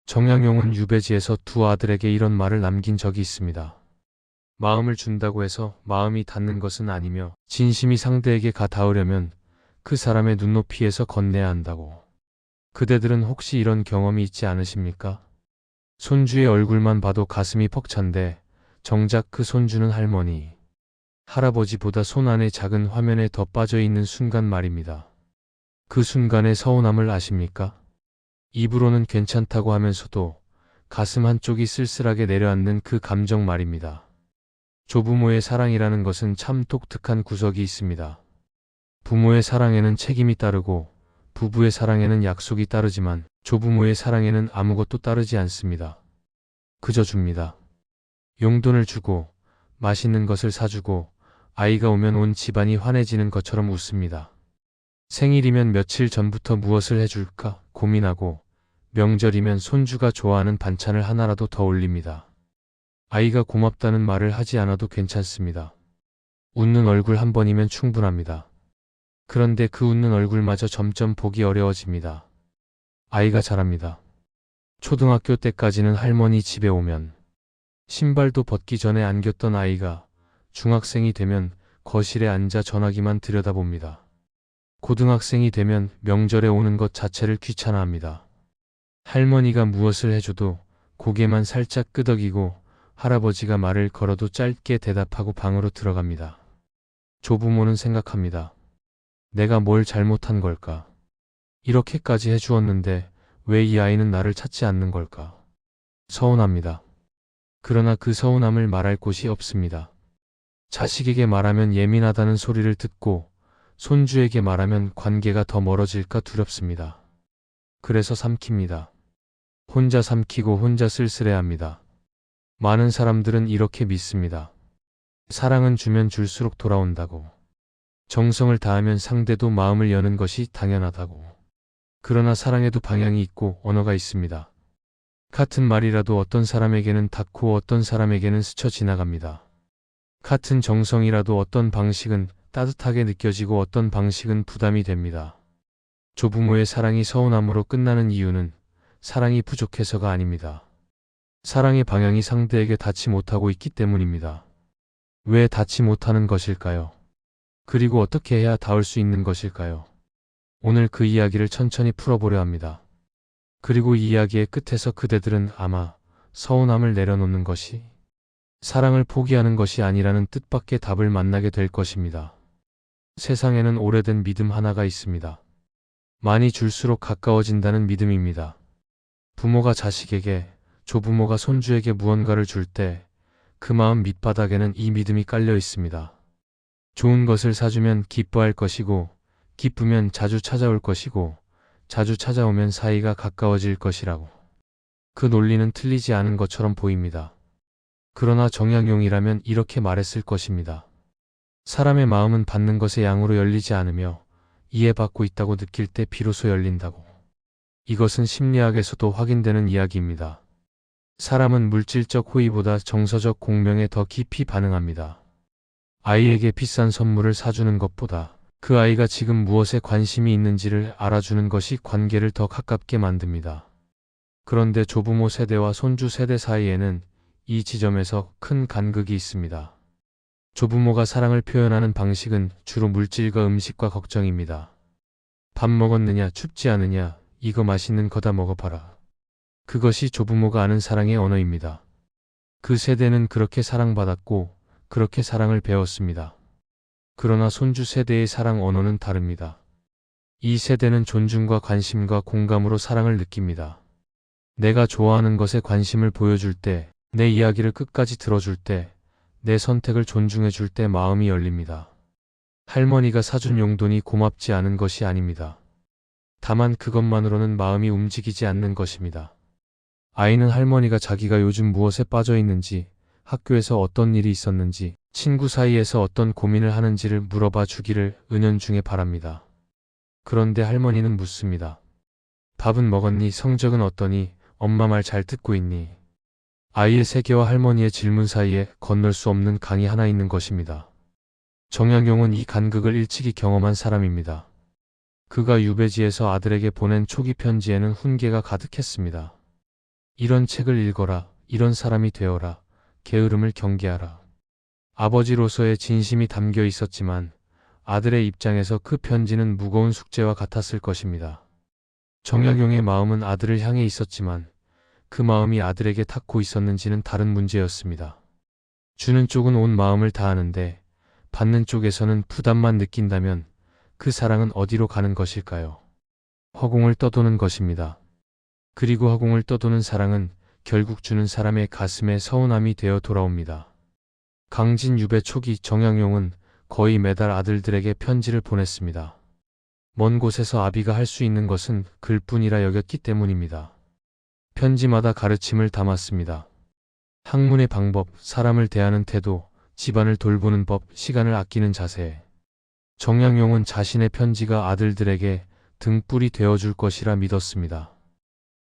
정약용은 유배지에서 두 아들에게 이런 말을 남긴 적이 있습니다. 마음을 준다고 해서 마음이 닿는 것은 아니며 진심이 상대에게 닿으려면 그 사람의 눈높이에서 건네야 한다고. 그대들은 혹시 이런 경험이 있지 않으십니까? 손주의 얼굴만 봐도 가슴이 벅찬데 정작 그 손주는 할머니, 할아버지보다 손 안의 작은 화면에 더 빠져 있는 순간 말입니다. 그 순간의 서운함을 아십니까? 입으로는 괜찮다고 하면서도 가슴 한쪽이 쓸쓸하게 내려앉는 그 감정 말입니다. 조부모의 사랑이라는 것은 참 독특한 구석이 있습니다. 부모의 사랑에는 책임이 따르고 부부의 사랑에는 약속이 따르지만 조부모의 사랑에는 아무것도 따르지 않습니다. 그저 줍니다. 용돈을 주고 맛있는 것을 사주고 아이가 오면 온 집안이 환해지는 것처럼 웃습니다. 생일이면 며칠 전부터 무엇을 해줄까 고민하고 명절이면 손주가 좋아하는 반찬을 하나라도 더 올립니다. 아이가 고맙다는 말을 하지 않아도 괜찮습니다. 웃는 얼굴 한 번이면 충분합니다. 그런데 그 웃는 얼굴마저 점점 보기 어려워집니다. 아이가 자랍니다. 초등학교 때까지는 할머니 집에 오면 신발도 벗기 전에 안겼던 아이가 중학생이 되면 거실에 앉아 전화기만 들여다봅니다. 고등학생이 되면 명절에 오는 것 자체를 귀찮아합니다. 할머니가 무엇을 해줘도 고개만 살짝 끄덕이고 할아버지가 말을 걸어도 짧게 대답하고 방으로 들어갑니다. 조부모는 생각합니다. 내가 뭘 잘못한 걸까? 이렇게까지 해주었는데 왜 이 아이는 나를 찾지 않는 걸까? 서운합니다. 그러나 그 서운함을 말할 곳이 없습니다. 자식에게 말하면 예민하다는 소리를 듣고 손주에게 말하면 관계가 더 멀어질까 두렵습니다. 그래서 삼킵니다. 혼자 삼키고 혼자 쓸쓸해합니다. 많은 사람들은 이렇게 믿습니다. 사랑은 주면 줄수록 돌아온다고. 정성을 다하면 상대도 마음을 여는 것이 당연하다고. 그러나 사랑에도 방향이 있고 언어가 있습니다. 같은 말이라도 어떤 사람에게는 닿고 어떤 사람에게는 스쳐 지나갑니다. 같은 정성이라도 어떤 방식은 따뜻하게 느껴지고 어떤 방식은 부담이 됩니다. 조부모의 사랑이 서운함으로 끝나는 이유는 사랑이 부족해서가 아닙니다. 사랑의 방향이 상대에게 닿지 못하고 있기 때문입니다. 왜 닿지 못하는 것일까요? 그리고 어떻게 해야 닿을 수 있는 것일까요? 오늘 그 이야기를 천천히 풀어보려 합니다. 그리고 이 이야기의 끝에서 그대들은 아마 서운함을 내려놓는 것이 사랑을 포기하는 것이 아니라는 뜻밖의 답을 만나게 될 것입니다. 세상에는 오래된 믿음 하나가 있습니다. 많이 줄수록 가까워진다는 믿음입니다. 부모가 자식에게, 조부모가 손주에게 무언가를 줄 때 그 마음 밑바닥에는 이 믿음이 깔려 있습니다. 좋은 것을 사주면 기뻐할 것이고, 기쁘면 자주 찾아올 것이고, 자주 찾아오면 사이가 가까워질 것이라고. 그 논리는 틀리지 않은 것처럼 보입니다. 그러나 정약용이라면 이렇게 말했을 것입니다. 사람의 마음은 받는 것의 양으로 열리지 않으며 이해받고 있다고 느낄 때 비로소 열린다고. 이것은 심리학에서도 확인되는 이야기입니다. 사람은 물질적 호의보다 정서적 공명에 더 깊이 반응합니다. 아이에게 비싼 선물을 사주는 것보다 그 아이가 지금 무엇에 관심이 있는지를 알아주는 것이 관계를 더 가깝게 만듭니다. 그런데 조부모 세대와 손주 세대 사이에는 이 지점에서 큰 간극이 있습니다. 조부모가 사랑을 표현하는 방식은 주로 물질과 음식과 걱정입니다. 밥 먹었느냐, 춥지 않으냐, 이거 맛있는 거다 먹어봐라. 그것이 조부모가 아는 사랑의 언어입니다. 그 세대는 그렇게 사랑받았고 그렇게 사랑을 배웠습니다. 그러나 손주 세대의 사랑 언어는 다릅니다. 이 세대는 존중과 관심과 공감으로 사랑을 느낍니다. 내가 좋아하는 것에 관심을 보여줄 때, 내 이야기를 끝까지 들어줄 때, 내 선택을 존중해 줄 때 마음이 열립니다. 할머니가 사준 용돈이 고맙지 않은 것이 아닙니다. 다만 그것만으로는 마음이 움직이지 않는 것입니다. 아이는 할머니가 자기가 요즘 무엇에 빠져 있는지, 학교에서 어떤 일이 있었는지, 친구 사이에서 어떤 고민을 하는지를 물어봐 주기를 은연중에 바랍니다. 그런데 할머니는 묻습니다. 밥은 먹었니? 성적은 어떠니? 엄마 말 잘 듣고 있니? 아이의 세계와 할머니의 질문 사이에 건널 수 없는 강이 하나 있는 것입니다. 정약용은 이 간극을 일찍이 경험한 사람입니다. 그가 유배지에서 아들에게 보낸 초기 편지에는 훈계가 가득했습니다. 이런 책을 읽어라. 이런 사람이 되어라. 게으름을 경계하라. 아버지로서의 진심이 담겨 있었지만 아들의 입장에서 그 편지는 무거운 숙제와 같았을 것입니다. 정약용의 마음은 아들을 향해 있었지만 그 마음이 아들에게 닿고 있었는지는 다른 문제였습니다. 주는 쪽은 온 마음을 다하는데 받는 쪽에서는 부담만 느낀다면 그 사랑은 어디로 가는 것일까요? 허공을 떠도는 것입니다. 그리고 허공을 떠도는 사랑은 결국 주는 사람의 가슴에 서운함이 되어 돌아옵니다. 강진 유배 초기 정약용은 거의 매달 아들들에게 편지를 보냈습니다. 먼 곳에서 아비가 할 수 있는 것은 글뿐이라 여겼기 때문입니다. 편지마다 가르침을 담았습니다. 학문의 방법, 사람을 대하는 태도, 집안을 돌보는 법, 시간을 아끼는 자세. 정약용은 자신의 편지가 아들들에게 등불이 되어줄 것이라 믿었습니다.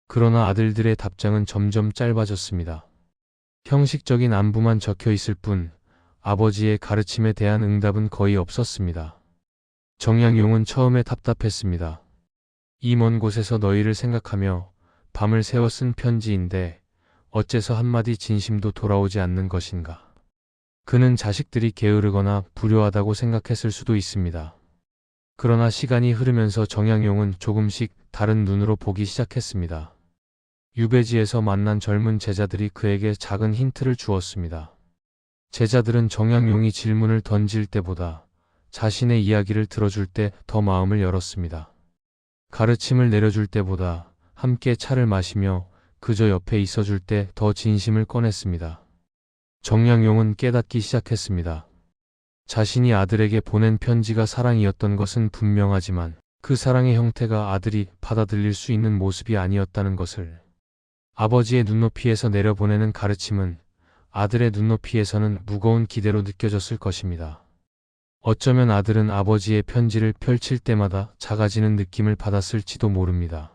그러나 아들들의 답장은 점점 짧아졌습니다. 형식적인 안부만 적혀 있을 뿐 아버지의 가르침에 대한 응답은 거의 없었습니다. 정약용은 처음에 답답했습니다. 이 먼 곳에서 너희를 생각하며 밤을 새워 쓴 편지인데 어째서 한마디 진심도 돌아오지 않는 것인가. 그는 자식들이 게으르거나 불효하다고 생각했을 수도 있습니다. 그러나 시간이 흐르면서 정약용은 조금씩 다른 눈으로 보기 시작했습니다. 유배지에서 만난 젊은 제자들이 그에게 작은 힌트를 주었습니다. 제자들은 정약용이 질문을 던질 때보다 자신의 이야기를 들어줄 때 더 마음을 열었습니다. 가르침을 내려줄 때보다 함께 차를 마시며 그저 옆에 있어줄 때 더 진심을 꺼냈습니다. 정약용은 깨닫기 시작했습니다. 자신이 아들에게 보낸 편지가 사랑이었던 것은 분명하지만 그 사랑의 형태가 아들이 받아들일 수 있는 모습이 아니었다는 것을. 아버지의 눈높이에서 내려보내는 가르침은 아들의 눈높이에서는 무거운 기대로 느껴졌을 것입니다. 어쩌면 아들은 아버지의 편지를 펼칠 때마다 작아지는 느낌을 받았을지도 모릅니다.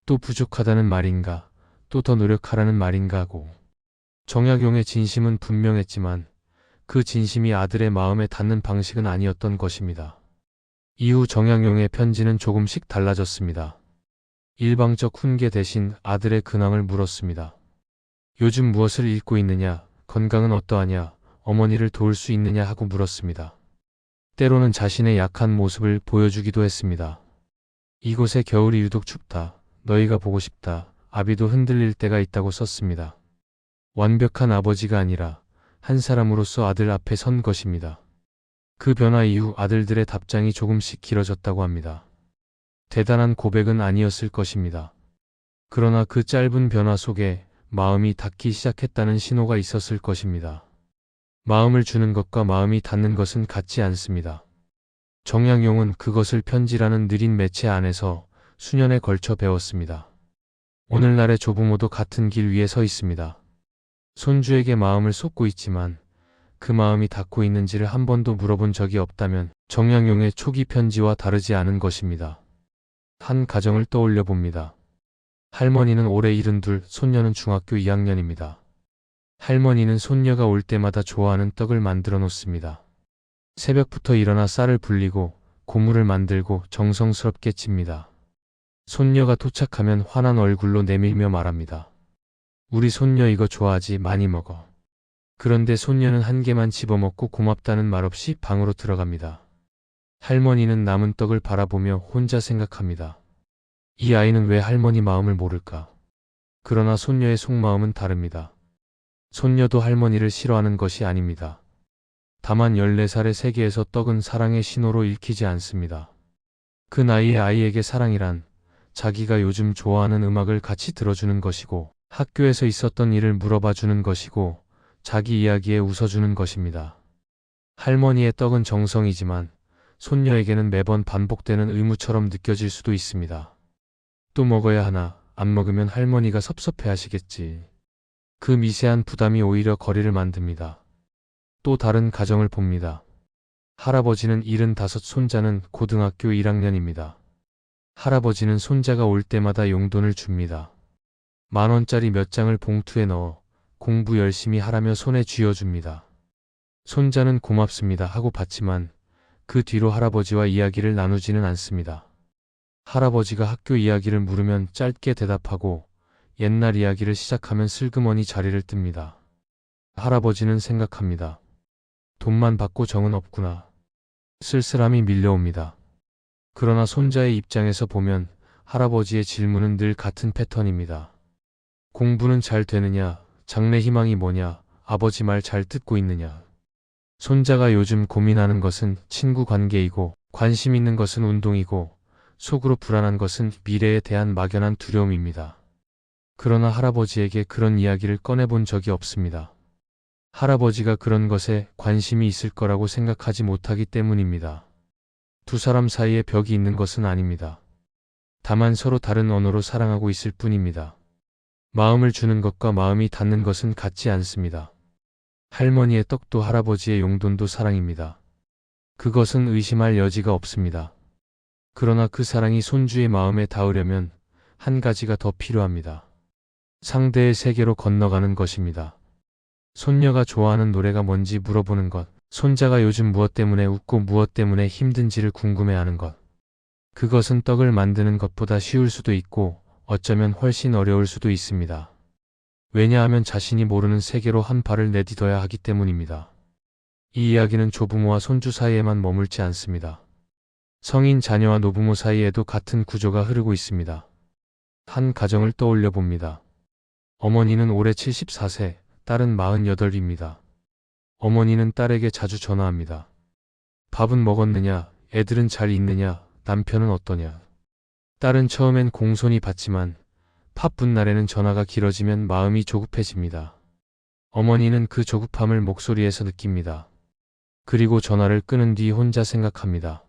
또 부족하다는 말인가, 또 더 노력하라는 말인가 하고. 정약용의 진심은 분명했지만 그 진심이 아들의 마음에 닿는 방식은 아니었던 것입니다. 이후 정약용의 편지는 조금씩 달라졌습니다. 일방적 훈계 대신 아들의 근황을 물었습니다. 요즘 무엇을 읽고 있느냐, 건강은 어떠하냐, 어머니를 도울 수 있느냐 하고 물었습니다. 때로는 자신의 약한 모습을 보여주기도 했습니다. 이곳의 겨울이 유독 춥다. 너희가 보고 싶다. 아비도 흔들릴 때가 있다고 썼습니다. 완벽한 아버지가 아니라 한 사람으로서 아들 앞에 선 것입니다. 그 변화 이후 아들들의 답장이 조금씩 길어졌다고 합니다. 대단한 고백은 아니었을 것입니다. 그러나 그 짧은 변화 속에 마음이 닿기 시작했다는 신호가 있었을 것입니다. 마음을 주는 것과 마음이 닿는 것은 같지 않습니다. 정약용은 그것을 편지라는 느린 매체 안에서 수년에 걸쳐 배웠습니다. 오늘날의 조부모도 같은 길 위에 서 있습니다. 손주에게 마음을 쏟고 있지만 그 마음이 닿고 있는지를 한 번도 물어본 적이 없다면 정약용의 초기 편지와 다르지 않은 것입니다. 한 가정을 떠올려 봅니다. 할머니는 올해 72, 손녀는 중학교 2학년입니다. 할머니는 손녀가 올 때마다 좋아하는 떡을 만들어 놓습니다. 새벽부터 일어나 쌀을 불리고 고물을 만들고 정성스럽게 칩니다. 손녀가 도착하면 환한 얼굴로 내밀며 말합니다. 우리 손녀 이거 좋아하지, 많이 먹어. 그런데 손녀는 한 개만 집어먹고 고맙다는 말 없이 방으로 들어갑니다. 할머니는 남은 떡을 바라보며 혼자 생각합니다. 이 아이는 왜 할머니 마음을 모를까? 그러나 손녀의 속마음은 다릅니다. 손녀도 할머니를 싫어하는 것이 아닙니다. 다만 14살의 세계에서 떡은 사랑의 신호로 읽히지 않습니다. 그 나이의 아이에게 사랑이란 자기가 요즘 좋아하는 음악을 같이 들어주는 것이고 학교에서 있었던 일을 물어봐 주는 것이고 자기 이야기에 웃어주는 것입니다. 할머니의 떡은 정성이지만 손녀에게는 매번 반복되는 의무처럼 느껴질 수도 있습니다. 또 먹어야 하나, 안 먹으면 할머니가 섭섭해 하시겠지. 그 미세한 부담이 오히려 거리를 만듭니다. 또 다른 가정을 봅니다. 할아버지는 75, 손자는 고등학교 1학년입니다. 할아버지는 손자가 올 때마다 용돈을 줍니다. 10,000원짜리 몇 장을 봉투에 넣어 공부 열심히 하라며 손에 쥐어줍니다. 손자는 고맙습니다 하고 받지만 그 뒤로 할아버지와 이야기를 나누지는 않습니다. 할아버지가 학교 이야기를 물으면 짧게 대답하고 옛날 이야기를 시작하면 슬그머니 자리를 뜹니다. 할아버지는 생각합니다. 돈만 받고 정은 없구나. 쓸쓸함이 밀려옵니다. 그러나 손자의 입장에서 보면 할아버지의 질문은 늘 같은 패턴입니다. 공부는 잘 되느냐? 장래 희망이 뭐냐? 아버지 말 잘 듣고 있느냐? 손자가 요즘 고민하는 것은 친구 관계이고 관심 있는 것은 운동이고 속으로 불안한 것은 미래에 대한 막연한 두려움입니다. 그러나 할아버지에게 그런 이야기를 꺼내본 적이 없습니다. 할아버지가 그런 것에 관심이 있을 거라고 생각하지 못하기 때문입니다. 두 사람 사이에 벽이 있는 것은 아닙니다. 다만 서로 다른 언어로 사랑하고 있을 뿐입니다. 마음을 주는 것과 마음이 닿는 것은 같지 않습니다. 할머니의 떡도 할아버지의 용돈도 사랑입니다. 그것은 의심할 여지가 없습니다. 그러나 그 사랑이 손주의 마음에 닿으려면 한 가지가 더 필요합니다. 상대의 세계로 건너가는 것입니다. 손녀가 좋아하는 노래가 뭔지 물어보는 것, 손자가 요즘 무엇 때문에 웃고 무엇 때문에 힘든지를 궁금해하는 것. 그것은 떡을 만드는 것보다 쉬울 수도 있고 어쩌면 훨씬 어려울 수도 있습니다. 왜냐하면 자신이 모르는 세계로 한 발을 내딛어야 하기 때문입니다. 이 이야기는 조부모와 손주 사이에만 머물지 않습니다. 성인 자녀와 노부모 사이에도 같은 구조가 흐르고 있습니다. 한 가정을 떠올려 봅니다. 어머니는 올해 74세, 딸은 48입니다. 어머니는 딸에게 자주 전화합니다. 밥은 먹었느냐? 애들은 잘 있느냐? 남편은 어떠냐? 딸은 처음엔 공손히 받지만 바쁜 날에는 전화가 길어지면 마음이 조급해집니다. 어머니는 그 조급함을 목소리에서 느낍니다. 그리고 전화를 끊은 뒤 혼자 생각합니다.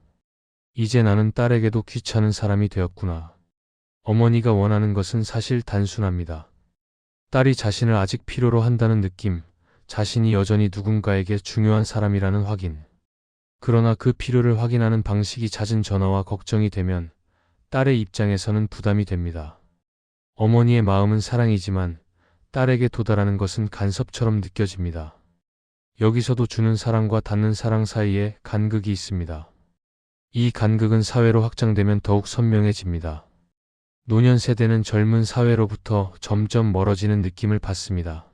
이제 나는 딸에게도 귀찮은 사람이 되었구나. 어머니가 원하는 것은 사실 단순합니다. 딸이 자신을 아직 필요로 한다는 느낌, 자신이 여전히 누군가에게 중요한 사람이라는 확인. 그러나 그 필요를 확인하는 방식이 잦은 전화와 걱정이 되면 딸의 입장에서는 부담이 됩니다. 어머니의 마음은 사랑이지만 딸에게 도달하는 것은 간섭처럼 느껴집니다. 여기서도 주는 사랑과 받는 사랑 사이에 간극이 있습니다. 이 간극은 사회로 확장되면 더욱 선명해집니다. 노년 세대는 젊은 사회로부터 점점 멀어지는 느낌을 받습니다.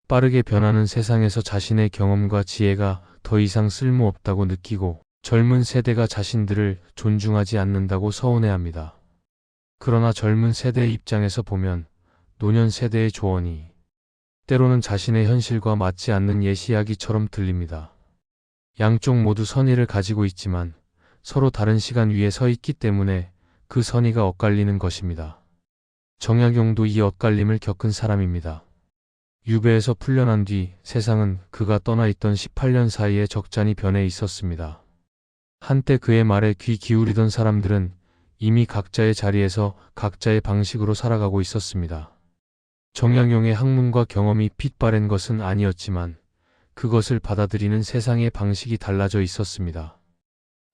빠르게 변하는 세상에서 자신의 경험과 지혜가 더 이상 쓸모없다고 느끼고 젊은 세대가 자신들을 존중하지 않는다고 서운해합니다. 그러나 젊은 세대의 입장에서 보면 노년 세대의 조언이 때로는 자신의 현실과 맞지 않는 예시이야기처럼 들립니다. 양쪽 모두 선의를 가지고 있지만 서로 다른 시간 위에 서 있기 때문에 그 선의가 엇갈리는 것입니다. 정약용도 이 엇갈림을 겪은 사람입니다. 유배에서 풀려난 뒤 세상은 그가 떠나 있던 18년 사이에 적잖이 변해 있었습니다. 한때 그의 말에 귀 기울이던 사람들은 이미 각자의 자리에서 각자의 방식으로 살아가고 있었습니다. 정약용의 학문과 경험이 빛바랜 것은 아니었지만 그것을 받아들이는 세상의 방식이 달라져 있었습니다.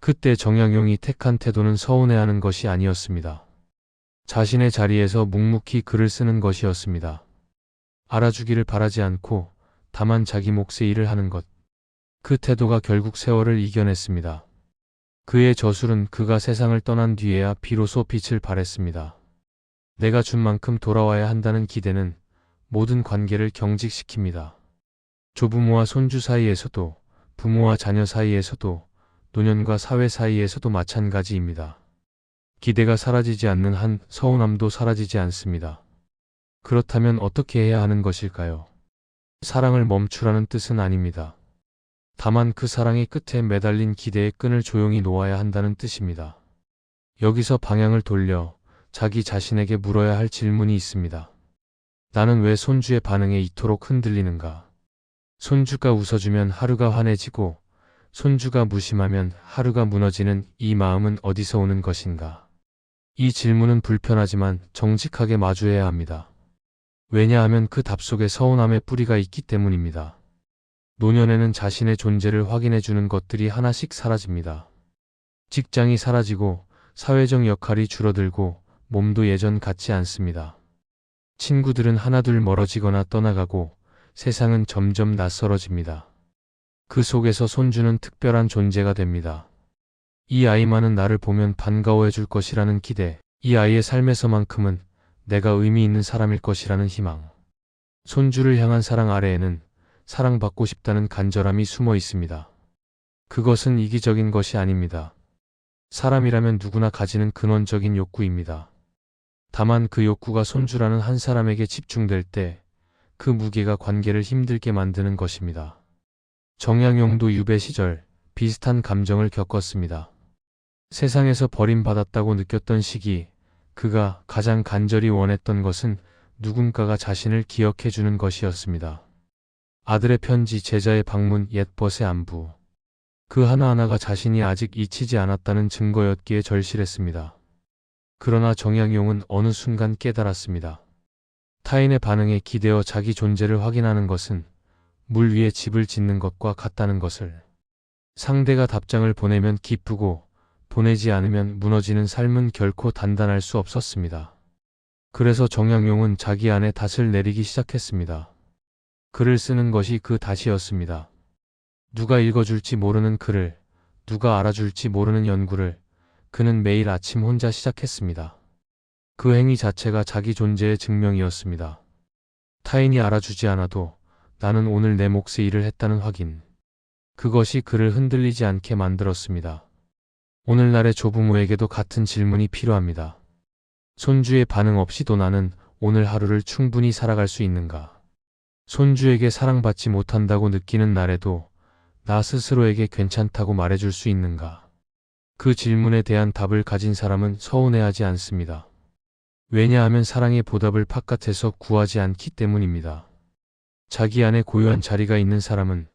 그때 정약용이 택한 태도는 서운해하는 것이 아니었습니다. 자신의 자리에서 묵묵히 글을 쓰는 것이었습니다. 알아주기를 바라지 않고 다만 자기 몫의 일을 하는 것. 그 태도가 결국 세월을 이겨냈습니다. 그의 저술은 그가 세상을 떠난 뒤에야 비로소 빛을 발했습니다. 내가 준 만큼 돌아와야 한다는 기대는 모든 관계를 경직시킵니다. 조부모와 손주 사이에서도, 부모와 자녀 사이에서도, 노년과 사회 사이에서도 마찬가지입니다. 기대가 사라지지 않는 한 서운함도 사라지지 않습니다. 그렇다면 어떻게 해야 하는 것일까요? 사랑을 멈추라는 뜻은 아닙니다. 다만 그 사랑의 끝에 매달린 기대의 끈을 조용히 놓아야 한다는 뜻입니다. 여기서 방향을 돌려 자기 자신에게 물어야 할 질문이 있습니다. 나는 왜 손주의 반응에 이토록 흔들리는가? 손주가 웃어주면 하루가 환해지고 손주가 무심하면 하루가 무너지는 이 마음은 어디서 오는 것인가? 이 질문은 불편하지만 정직하게 마주해야 합니다. 왜냐하면 그 답 속에 서운함의 뿌리가 있기 때문입니다. 노년에는 자신의 존재를 확인해주는 것들이 하나씩 사라집니다. 직장이 사라지고 사회적 역할이 줄어들고 몸도 예전 같지 않습니다. 친구들은 하나둘 멀어지거나 떠나가고 세상은 점점 낯설어집니다. 그 속에서 손주는 특별한 존재가 됩니다. 이 아이만은 나를 보면 반가워해 줄 것이라는 기대, 이 아이의 삶에서만큼은 내가 의미 있는 사람일 것이라는 희망. 손주를 향한 사랑 아래에는 사랑받고 싶다는 간절함이 숨어 있습니다. 그것은 이기적인 것이 아닙니다. 사람이라면 누구나 가지는 근원적인 욕구입니다. 다만 그 욕구가 손주라는 한 사람에게 집중될 때 그 무게가 관계를 힘들게 만드는 것입니다. 정약용도 유배 시절 비슷한 감정을 겪었습니다. 세상에서 버림받았다고 느꼈던 시기, 그가 가장 간절히 원했던 것은 누군가가 자신을 기억해주는 것이었습니다. 아들의 편지, 제자의 방문, 옛벗의 안부. 그 하나하나가 자신이 아직 잊히지 않았다는 증거였기에 절실했습니다. 그러나 정약용은 어느 순간 깨달았습니다. 타인의 반응에 기대어 자기 존재를 확인하는 것은 물 위에 집을 짓는 것과 같다는 것을. 상대가 답장을 보내면 기쁘고 보내지 않으면 무너지는 삶은 결코 단단할 수 없었습니다. 그래서 정약용은 자기 안에 닷을 내리기 시작했습니다. 글을 쓰는 것이 그 닷이었습니다. 누가 읽어줄지 모르는 글을, 누가 알아줄지 모르는 연구를 그는 매일 아침 혼자 시작했습니다. 그 행위 자체가 자기 존재의 증명이었습니다. 타인이 알아주지 않아도 나는 오늘 내 몫의 일을 했다는 확인. 그것이 그를 흔들리지 않게 만들었습니다. 오늘날의 조부모에게도 같은 질문이 필요합니다. 손주의 반응 없이도 나는 오늘 하루를 충분히 살아갈 수 있는가? 손주에게 사랑받지 못한다고 느끼는 날에도 나 스스로에게 괜찮다고 말해줄 수 있는가? 그 질문에 대한 답을 가진 사람은 서운해하지 않습니다. 왜냐하면 사랑의 보답을 바깥에서 구하지 않기 때문입니다. 자기 안에 고요한 자리가 있는 사람은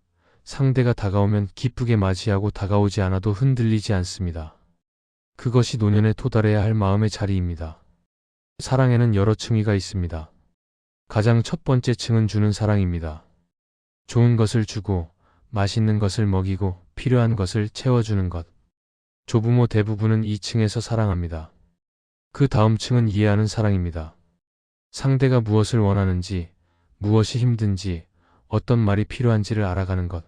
상대가 다가오면 기쁘게 맞이하고 다가오지 않아도 흔들리지 않습니다. 그것이 노년에 도달해야 할 마음의 자리입니다. 사랑에는 여러 층위가 있습니다. 가장 첫 번째 층은 주는 사랑입니다. 좋은 것을 주고 맛있는 것을 먹이고 필요한 것을 채워주는 것. 조부모 대부분은 이 층에서 사랑합니다. 그 다음 층은 이해하는 사랑입니다. 상대가 무엇을 원하는지, 무엇이 힘든지, 어떤 말이 필요한지를 알아가는 것.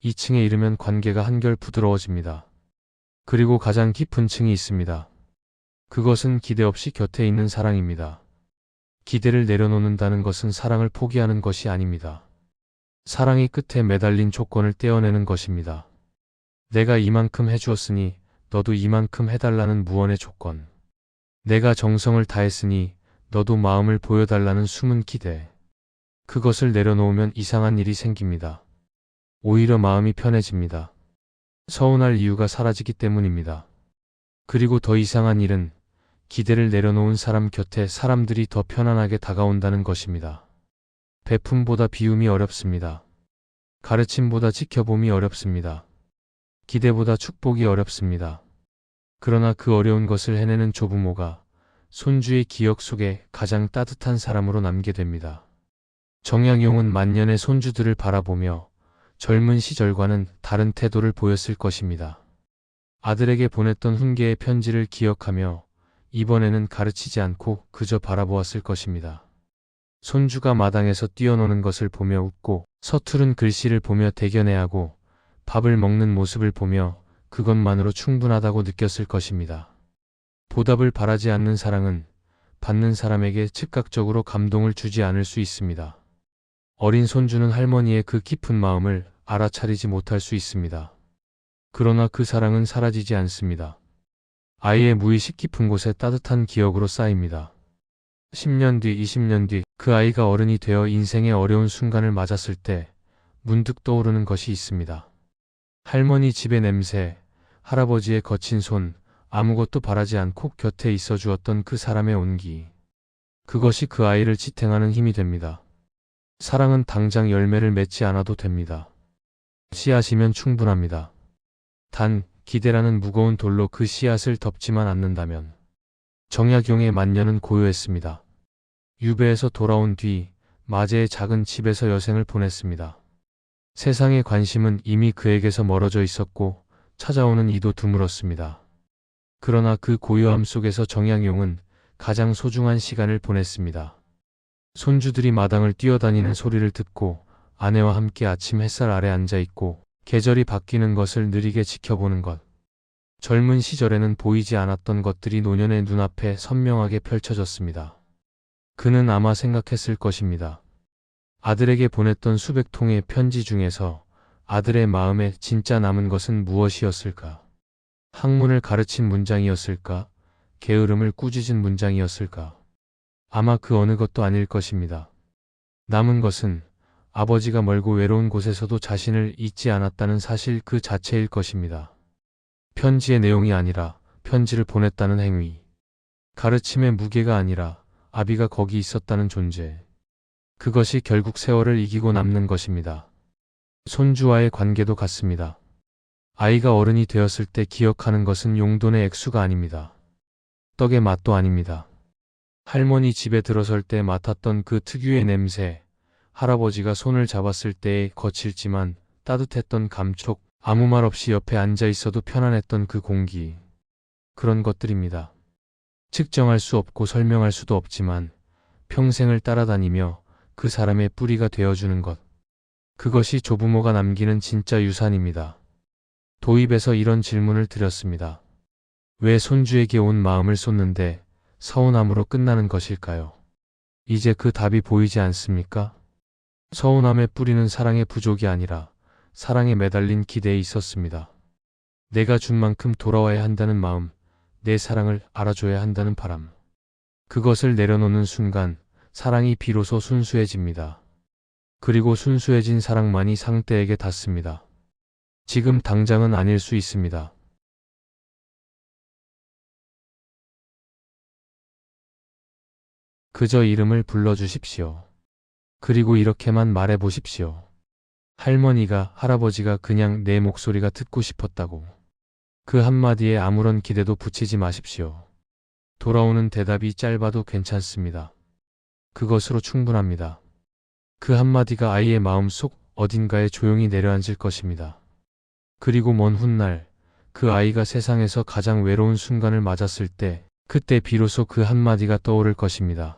이 층에 이르면 관계가 한결 부드러워집니다. 그리고 가장 깊은 층이 있습니다. 그것은 기대 없이 곁에 있는 사랑입니다. 기대를 내려놓는다는 것은 사랑을 포기하는 것이 아닙니다. 사랑이 끝에 매달린 조건을 떼어내는 것입니다. 내가 이만큼 해주었으니 너도 이만큼 해달라는 무언의 조건. 내가 정성을 다했으니 너도 마음을 보여달라는 숨은 기대. 그것을 내려놓으면 이상한 일이 생깁니다. 오히려 마음이 편해집니다. 서운할 이유가 사라지기 때문입니다. 그리고 더 이상한 일은 기대를 내려놓은 사람 곁에 사람들이 더 편안하게 다가온다는 것입니다. 베품보다 비움이 어렵습니다. 가르침보다 지켜봄이 어렵습니다. 기대보다 축복이 어렵습니다. 그러나 그 어려운 것을 해내는 조부모가 손주의 기억 속에 가장 따뜻한 사람으로 남게 됩니다. 정약용은 만년의 손주들을 바라보며 젊은 시절과는 다른 태도를 보였을 것입니다. 아들에게 보냈던 훈계의 편지를 기억하며 이번에는 가르치지 않고 그저 바라보았을 것입니다. 손주가 마당에서 뛰어노는 것을 보며 웃고 서투른 글씨를 보며 대견해하고 밥을 먹는 모습을 보며 그것만으로 충분하다고 느꼈을 것입니다. 보답을 바라지 않는 사랑은 받는 사람에게 즉각적으로 감동을 주지 않을 수 있습니다. 어린 손주는 할머니의 그 깊은 마음을 알아차리지 못할 수 있습니다. 그러나 그 사랑은 사라지지 않습니다. 아이의 무의식 깊은 곳에 따뜻한 기억으로 쌓입니다. 10년 뒤, 20년 뒤, 그 아이가 어른이 되어 인생의 어려운 순간을 맞았을 때 문득 떠오르는 것이 있습니다. 할머니 집의 냄새, 할아버지의 거친 손, 아무것도 바라지 않고 곁에 있어 주었던 그 사람의 온기. 그것이 그 아이를 지탱하는 힘이 됩니다. 사랑은 당장 열매를 맺지 않아도 됩니다. 씨앗이면 충분합니다. 단, 기대라는 무거운 돌로 그 씨앗을 덮지만 않는다면. 정약용의 만년은 고요했습니다. 유배에서 돌아온 뒤 마제의 작은 집에서 여생을 보냈습니다. 세상의 관심은 이미 그에게서 멀어져 있었고 찾아오는 이도 드물었습니다. 그러나 그 고요함 속에서 정약용은 가장 소중한 시간을 보냈습니다. 손주들이 마당을 뛰어다니는 소리를 듣고 아내와 함께 아침 햇살 아래 앉아있고 계절이 바뀌는 것을 느리게 지켜보는 것. 젊은 시절에는 보이지 않았던 것들이 노년의 눈앞에 선명하게 펼쳐졌습니다. 그는 아마 생각했을 것입니다. 아들에게 보냈던 수백 통의 편지 중에서 아들의 마음에 진짜 남은 것은 무엇이었을까? 학문을 가르친 문장이었을까? 게으름을 꾸짖은 문장이었을까? 아마 그 어느 것도 아닐 것입니다. 남은 것은 아버지가 멀고 외로운 곳에서도 자신을 잊지 않았다는 사실 그 자체일 것입니다. 편지의 내용이 아니라 편지를 보냈다는 행위. 가르침의 무게가 아니라 아비가 거기 있었다는 존재. 그것이 결국 세월을 이기고 남는 것입니다. 손주와의 관계도 같습니다. 아이가 어른이 되었을 때 기억하는 것은 용돈의 액수가 아닙니다. 떡의 맛도 아닙니다. 할머니 집에 들어설 때 맡았던 그 특유의 냄새, 할아버지가 손을 잡았을 때의 거칠지만 따뜻했던 감촉, 아무 말 없이 옆에 앉아 있어도 편안했던 그 공기. 그런 것들입니다. 측정할 수 없고 설명할 수도 없지만 평생을 따라다니며 그 사람의 뿌리가 되어주는 것. 그것이 조부모가 남기는 진짜 유산입니다. 도입에서 이런 질문을 드렸습니다. 왜 손주에게 온 마음을 쏟는데 서운함으로 끝나는 것일까요? 이제 그 답이 보이지 않습니까? 서운함의 뿌리는 사랑의 부족이 아니라 사랑에 매달린 기대에 있었습니다. 내가 준 만큼 돌아와야 한다는 마음, 내 사랑을 알아줘야 한다는 바람. 그것을 내려놓는 순간 사랑이 비로소 순수해집니다. 그리고 순수해진 사랑만이 상대에게 닿습니다. 지금 당장은 아닐 수 있습니다. 그저 이름을 불러주십시오. 그리고 이렇게만 말해보십시오. 할머니가, 할아버지가 그냥 내 목소리가 듣고 싶었다고. 그 한마디에 아무런 기대도 붙이지 마십시오. 돌아오는 대답이 짧아도 괜찮습니다. 그것으로 충분합니다. 그 한마디가 아이의 마음속 어딘가에 조용히 내려앉을 것입니다. 그리고 먼 훗날 그 아이가 세상에서 가장 외로운 순간을 맞았을 때 그때 비로소 그 한마디가 떠오를 것입니다.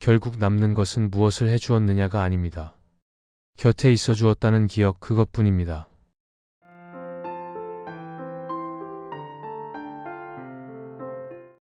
결국 남는 것은 무엇을 해주었느냐가 아닙니다. 곁에 있어 주었다는 기억 그것뿐입니다.